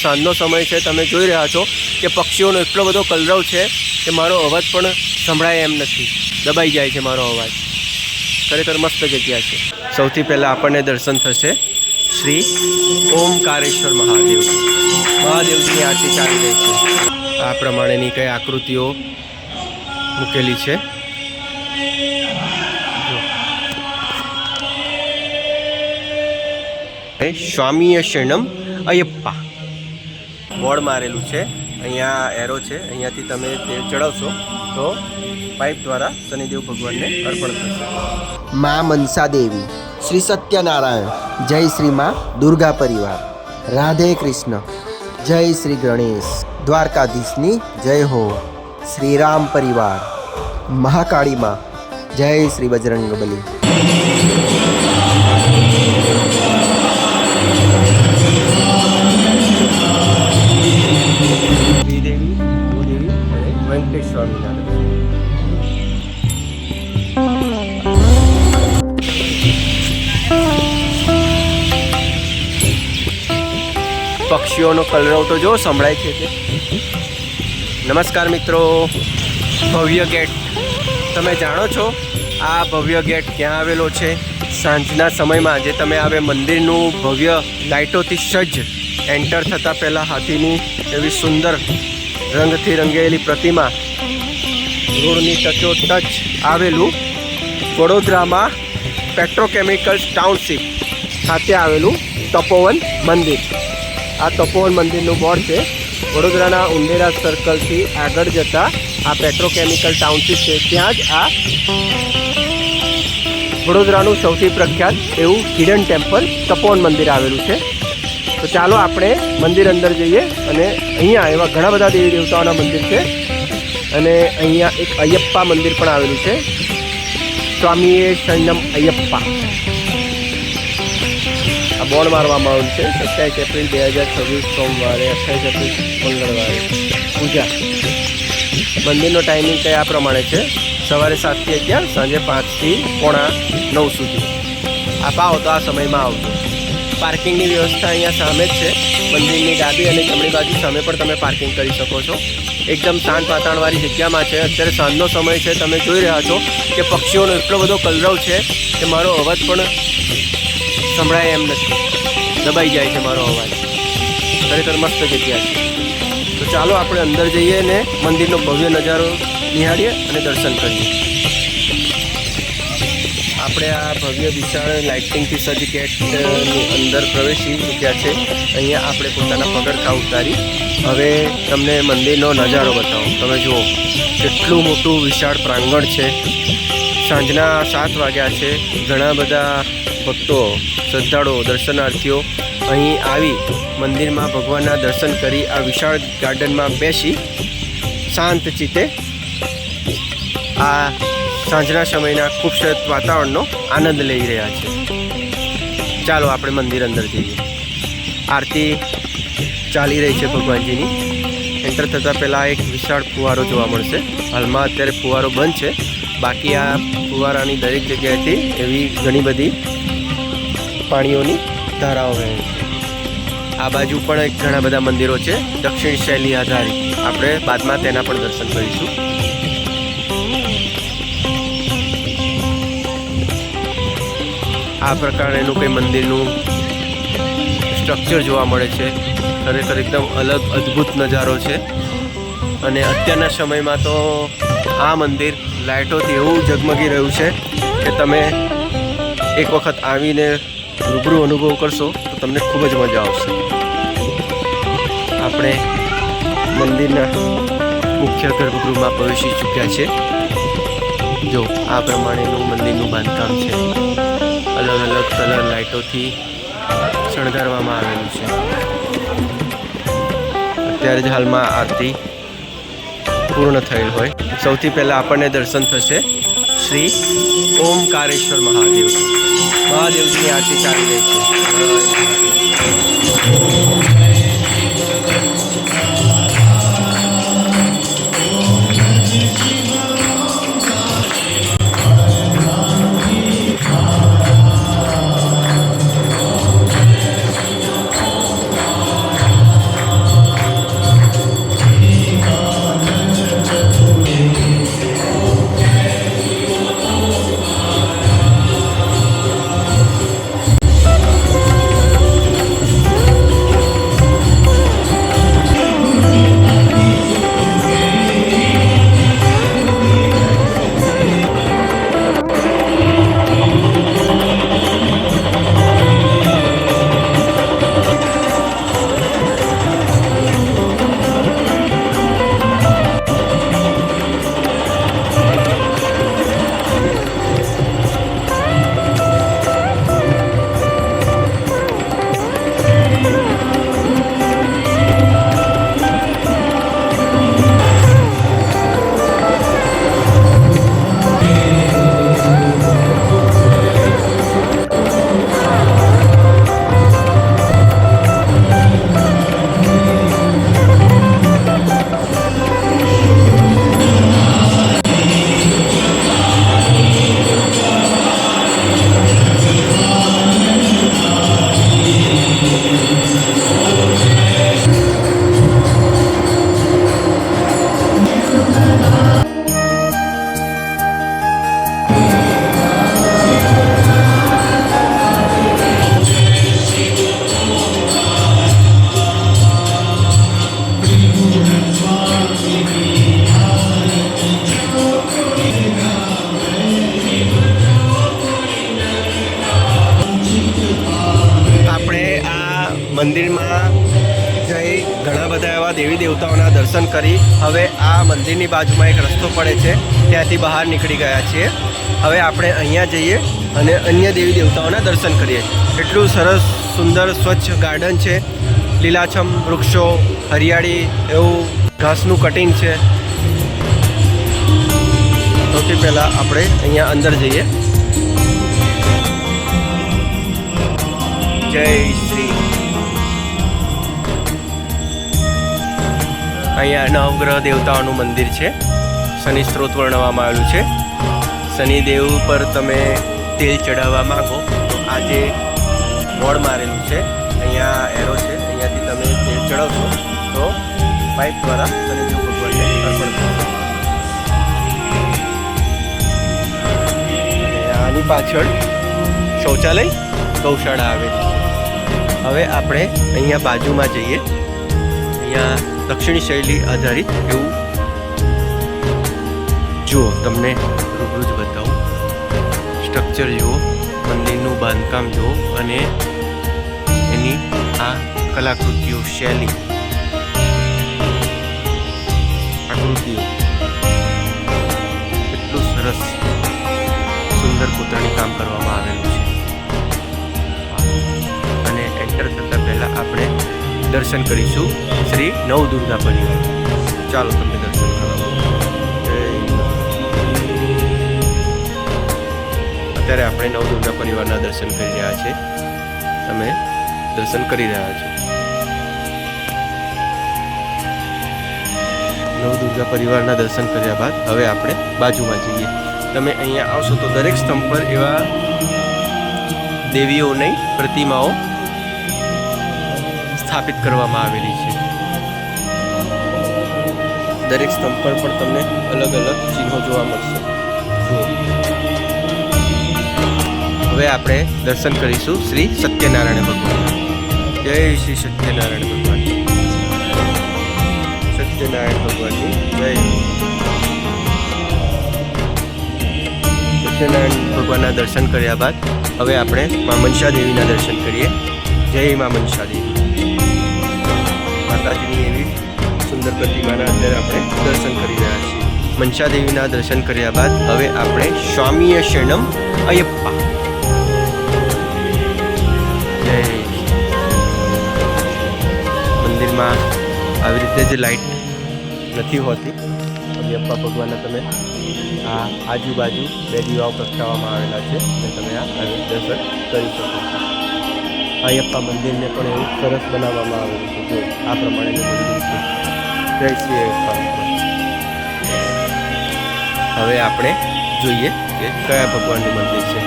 સાંજનો સમય છે, તમે જોઈ રહ્યા છો કે પક્ષીઓનો એટલો બધો કલરવ છે કે મારો અવાજ પણ સંભળાય એમ નથી, દબાઈ જાય છે મારો અવાજ. ખરેખર મસ્ત જગ્યા છે. સૌથી પહેલાં આપણને દર્શન થશે શ્રી ઓમકારેશ્વર મહાદેવની આરતી ચાલી રહી છે. આ પ્રમાણેની કઈ આકૃતિઓ મૂકેલી છે. સ્વામીય શરણમ અયપ્પા બોર્ડ મારેલું છે. અહીંયા એરો છે, અહીંયાથી તમે તે ચડાવશો તો પાઇપ દ્વારા શનિદેવ ભગવાનને અર્પણ થશે. મા મનસા દેવી, શ્રી સત્યનારાયણ, જય શ્રી મા દુર્ગા પરિવાર, રાધે કૃષ્ણ, જય શ્રી ગણેશ, દ્વારકાધીશની જય હો, શ્રી રામ પરિવાર, મહાકાળી મા, જય શ્રી બજરંગબલી. શ્રીદેવી, ભૂદેવી અને વેંકટેશ સ્વામીના પક્ષીઓનો કલરવ તો જો સંભળાય છે તે. નમસ્કાર મિત્રો. ભવ્ય ગેટ, તમે જાણો છો આ ભવ્ય ગેટ ક્યાં આવેલો છે? સાંજના સમયમાં જે તમે આવે મંદિરનું ભવ્ય લાઇટોથી સજ્જ એન્ટર થતાં પહેલાં હાથીની એવી સુંદર રંગથી રંગેલી પ્રતિમા રોડની ટચોટચ આવેલું વડોદરામાં પેટ્રોકેમિકલ્સ ટાઉનશીપ ખાતે આવેલું તપોવન મંદિર. આ તપોવન મંદિરનું બોર્ડ છે. વડોદરાના ઉંડેરા સર્કલથી આગળ જતાં આ પેટ્રોકેમિકલ ટાઉનશીપ છે. ત્યાં જ આ વડોદરાનું સૌથી પ્રખ્યાત એવું હિડન ટેમ્પલ તપોવન મંદિર આવેલું છે. તો ચાલો આપણે મંદિર અંદર જઈએ. અને અહીંયા એવા ઘણા બધા દેવી દેવતાઓના મંદિર છે. અને અહીંયા એક અયપ્પા મંદિર પણ આવેલું છે, સ્વામીએ શરણમ અયપ્પા. આ બોર્ડ મારવામાં આવ્યું છે. 27 એપ્રિલ 2026 સોમવારે, 28 એપ્રિલ મંગળવારે પૂજા. મંદિરનો ટાઈમિંગ કંઈ આ પ્રમાણે છે: સવારે 7 થી 11, સાંજે 5 થી 8:30 સુધી. આપ આવો તો આ સમયમાં આવજો. પાર્કિંગની વ્યવસ્થા અહીંયા સામે જ છે. મંદિરની ડાબી અને જમણી બાજુ સામે પણ તમે પાર્કિંગ કરી શકો છો. એકદમ શાંત વાતાવરણવાળી જગ્યામાં છે. અત્યારે સાંજનો સમય છે, તમે જોઈ રહ્યા છો કે પક્ષીઓનો એટલો બધો કલરવ છે કે મારો અવાજ પણ સંભળાય એમ નથી, દબાઈ જાય છે મારો અવાજ. ખરેખર મસ્ત જગ્યા છે. તો ચાલો આપણે અંદર જઈએ અને મંદિરનો ભવ્ય નજારો નિહાળીએ અને દર્શન કરીએ. આપણે આ ભવ્ય વિશાળ લાઇટિંગથી સજ્જ ગેટની અંદર પ્રવેશી ચૂક્યા છે. અહીંયા આપણે પોતાના પગરખાં ઉતારી હવે તમને મંદિરનો નજારો બતાવો. તમે જુઓ કેટલું મોટું વિશાળ પ્રાંગણ છે. સાંજના 7 વાગ્યા છે. ઘણા બધા ભક્તો, શ્રદ્ધાળુઓ, દર્શનાર્થીઓ અહીં આવી મંદિરમાં ભગવાનના દર્શન કરી આ વિશાળ ગાર્ડનમાં બેસી શાંત ચિત્તે આ સાંજના સમયના ખૂબસૂરત વાતાવરણનો આનંદ લઈ રહ્યા છે. ચાલો આપણે મંદિર અંદર જઈએ. આરતી ચાલી રહી છે ભગવાનજીની. એન્ટર થતાં પહેલાં એક વિશાળ ફુવારો જોવા મળશે. હાલમાં અત્યારે ફુવારો બંધ છે. બાકી આ ફુવારાની દરેક જગ્યાએથી એવી ઘણી બધી પાણીઓની ધારાઓ વહે છે. આ બાજુ પણ ઘણા બધા મંદિરો છે દક્ષિણ શૈલી આધારિત. આપણે બાદમાં તેના પણ દર્શન કરીશું. આ પ્રકારનું કંઈ મંદિરનું સ્ટ્રક્ચર જોવા મળે છે. ખરેખર એકદમ અલગ અદ્ભુત નજારો છે. અને અત્યારના સમયમાં તો આ મંદિર લાઇટોથી એવું ઝગમગી રહ્યું છે કે તમે એક વખત આવીને રૂબરૂ અનુભવ કરશો તો તમને ખૂબ જ મજા આવશે. આપણે મંદિરના મુખ્ય ગર્ભગૃહમાં પ્રવેશી ચૂક્યા છે. જો આ પ્રમાણેનું મંદિરનું બાંધકામ છે. અલગ અલગ કલર લાઇટોથી શણગારવામાં આવેલું છે. અત્યારે જ હાલમાં આરતી પૂર્ણ થયેલ હોય. સૌથી પહેલાં આપણને દર્શન થશે શ્રી ઓમકારેશ્વર મહાદેવની આરતી ચાલી રહી છે. ઘણા બધા એવા દેવી દેવતાઓના દર્શન કરી હવે આ મંદિરની બાજુમાં એક રસ્તો પડે છે, ત્યાંથી બહાર નીકળી ગયા છીએ. હવે આપણે અહીંયા જઈએ અને અન્ય દેવી દેવતાઓના દર્શન કરીએ. એટલું સરસ સુંદર સ્વચ્છ ગાર્ડન છે, લીલાછમ વૃક્ષો, હરિયાળી, એવું ઘાસનું કટિંગ છે. સૌથી પહેલાં આપણે અહીંયા અંદર જઈએ. જય શ્રી. અહીંયા નવગ્રહ દેવતાઓનું મંદિર છે. શનિ સ્ત્રોત વર્ણવવામાં આવેલું છે. શનિદેવ પર તમે તેલ ચડાવવા માંગો તો આ જે બોર્ડ મારેલું છે, અહીંયા એરો છે, અહીંયાથી તમે તેલ ચડાવશો તો પાઇપ દ્વારા શનિદેવ ભગવાનને અર્પણ કરો. અને આની પાછળ શૌચાલય ગૌશાળા આવેલી છે. હવે આપણે અહીંયા બાજુમાં જઈએ. અહીંયા દક્ષિણી શૈલી આધારિત એવું જુઓ, તમને રૂબરૂ જ બતાવું. સ્ટ્રક્ચર જુઓ, મંદિરનું બાંધકામ જુઓ અને એની આ કલાકૃતિઓ, શૈલી, આકૃતિઓ એટલું સરસ સુંદર કોતરણી કામ કરવામાં આવેલું છે. અને એન્ટર થતાં પહેલાં આપણે દર્શન કરીશું શ્રી નવદુર્ગા પરિવાર. ચાલો તમને દર્શન કરાવું. અત્યારે આપણે નવદુર્ગા પરિવારના દર્શન કરી રહ્યા છે. તમે દર્શન કરી રહ્યા છો. નવદુર્ગા પરિવારના દર્શન કર્યા બાદ હવે આપણે બાજુમાં જઈએ. તમે અહીંયા આવશો તો દરેક સ્તંભ પર એવા દેવીઓની પ્રતિમાઓ સ્થાપિત કરવામાં આવેલી છે. દરેક સ્તંભ પર પણ તમને અલગ અલગ ચિહ્નો જોવા મળશે. હવે આપણે દર્શન કરીશું શ્રી સત્યનારાયણ ભગવાન. જય શ્રી સત્યનારાયણ ભગવાન. સત્યનારાયણ ભગવાનની જય. સત્યનારાયણ ભગવાનના દર્શન કર્યા બાદ હવે આપણે મા મનસા દેવીના દર્શન કરીએ. જય મા મનસા દેવી. માતાજીની એવી સુંદર પ્રતિમાના અત્યારે આપણે દર્શન કરી રહ્યા છીએ. મનસા દેવીના દર્શન કર્યા બાદ હવે આપણે સ્વામીય શરણમ અયપ્પા. જય. મંદિરમાં આવી રીતે જ લાઇટ નથી હોતી. અયપ્પા ભગવાનના તમે આ આજુબાજુ 2 દીવાઓ પ્રગટાવવામાં આવેલા છે અને તમે આ દર્શન કરી શકો છો. અયપ્પા મંદિરને પણ એવું સરસ બનાવવામાં આવેલું છે. જો આ પ્રમાણેનું મંદિર છે. જય શ્રી અયપ્પા. હવે આપણે જોઈએ કે કયા ભગવાનનું મંદિર છે.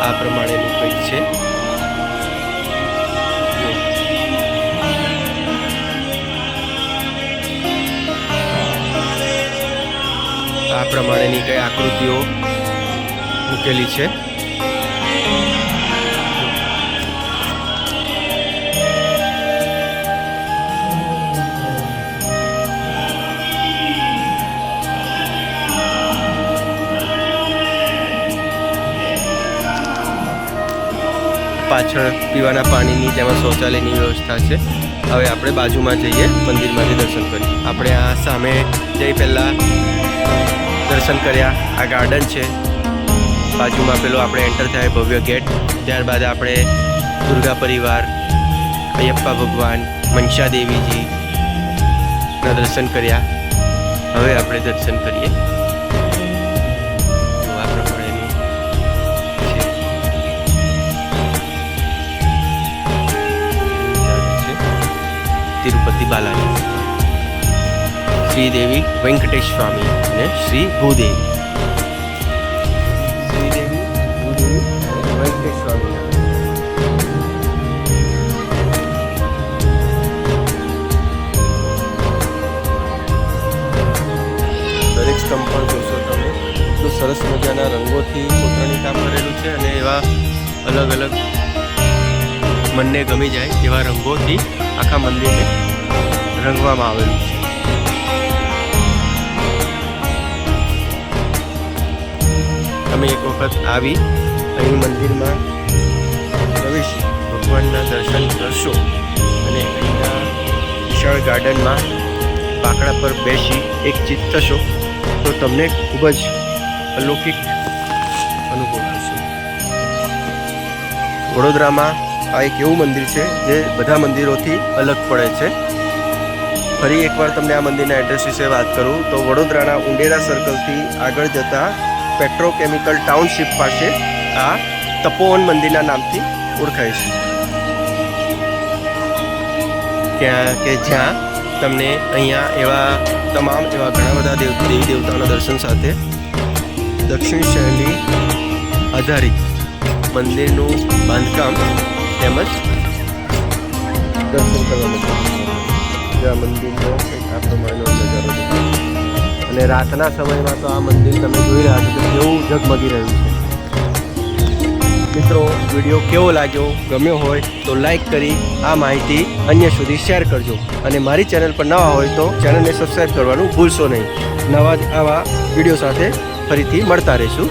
આ પ્રમાણેનું કંઈક છે. આ પ્રમાણેની કઈ આકૃતિઓ મૂકેલી છે. પાછળ પીવાના પાણીની તેમાં શૌચાલયની વ્યવસ્થા છે. હવે આપણે બાજુમાં જઈએ, મંદિરમાંથી દર્શન કરીએ. આપણે આ સામે જઈ પહેલાં દર્શન કર્યા. આ ગાર્ડન છે. બાજુમાં પેલો આપણે એન્ટર થાય ભવ્ય ગેટ. ત્યારબાદ આપણે દુર્ગા પરિવાર, અયપ્પા ભગવાન, મનસા દેવીજીના દર્શન કર્યા. હવે આપણે દર્શન કરીએ. આ પ્રમાણેનું છે. તિરુપતિ બાલાજી, શ્રીદેવી વેંકટેશ સ્વામી અને શ્રી ભૂદેવી. શ્રીદેવી, ભૂદેવી અને વેંકટેશ સ્વામી. દરેક સ્તંભ પર જોશો તમે એટલું સરસ મજાના રંગોથી કોતરણી કામ કરેલું છે અને એવા અલગ અલગ મનને ગમી જાય એવા રંગોથી આખા મંદિરને રંગવામાં આવેલું છે. તમે એક વખત આવી અહીં મંદિરમાં પ્રવેશી ભગવાનના દર્શન કરશો અને અહીંના વિશાળ ગાર્ડનમાં બાકડા પર બેસી એક ચિત્ત થશો તો તમને ખૂબ જ અલૌકિક અનુભવ થશે. વડોદરામાં આ એક એવું મંદિર છે જે બધા મંદિરોથી અલગ પડે છે. ફરી એકવાર તમને આ મંદિરના એડ્રેસ વિશે વાત કરું તો વડોદરાના ઉંડેરા સર્કલથી આગળ જતા પેટ્રોકેમિકલ ટાઉનશીપ પાસે આ તપોવન મંદિરના નામથી ઓળખાય છે. જ્યાં તમને અહીંયા એવા તમામ એવા ઘણા બધા દેવી દેવતાઓના દર્શન સાથે દક્ષિણ શૈલી આધારિત મંદિરનું બાંધકામ તેમજ દર્શન કરવા મળે. આ મંદિરનો કંઈક આ પ્રમાણેનો નજારો છે અને રાતના સમયમાં તો આ મંદિર તમે જોઈ રહ્યા છો કે કેવું ઝગમગી રહ્યું છે. મિત્રો, વિડીયો કેવો લાગ્યો, ગમ્યો હોય તો લાઈક કરી આ માહિતી અન્ય સુધી શેર કરજો અને મારી ચેનલ પર નવા હોય તો ચેનલને સબસ્ક્રાઈબ કરવાનું ભૂલશો નહીં. નવા જ આવા વિડીયો સાથે ફરીથી મળતા રહીશું.